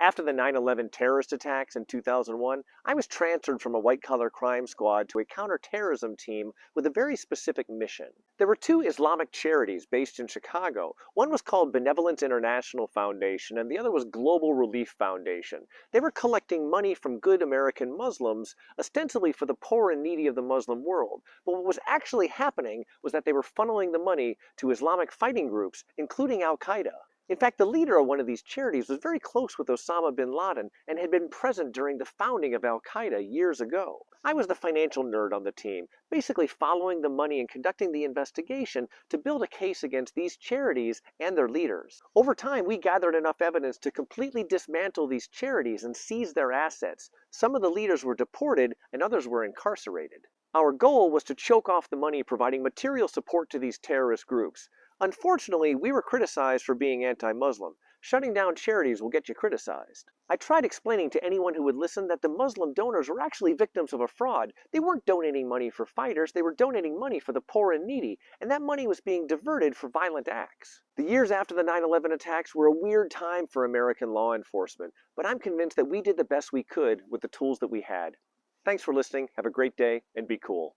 After the 9/11 terrorist attacks in 2001, I was transferred from a white-collar crime squad to a counterterrorism team with a very specific mission. There were two Islamic charities based in Chicago. One was called Benevolence International Foundation, and the other was Global Relief Foundation. They were collecting money from good American Muslims, ostensibly for the poor and needy of the Muslim world. But what was actually happening was that they were funneling the money to Islamic fighting groups, including Al-Qaeda. In fact, the leader of one of these charities was very close with Osama bin Laden and had been present during the founding of Al-Qaeda years ago. I was the financial nerd on the team, basically following the money and conducting the investigation to build a case against these charities and their leaders. Over time, we gathered enough evidence to completely dismantle these charities and seize their assets. Some of the leaders were deported and others were incarcerated. Our goal was to choke off the money providing material support to these terrorist groups. Unfortunately, we were criticized for being anti-Muslim. Shutting down charities will get you criticized. I tried explaining to anyone who would listen that the Muslim donors were actually victims of a fraud. They weren't donating money for fighters, they were donating money for the poor and needy, and that money was being diverted for violent acts. The years after the 9/11 attacks were a weird time for American law enforcement, but I'm convinced that we did the best we could with the tools that we had. Thanks for listening, have a great day, and be cool.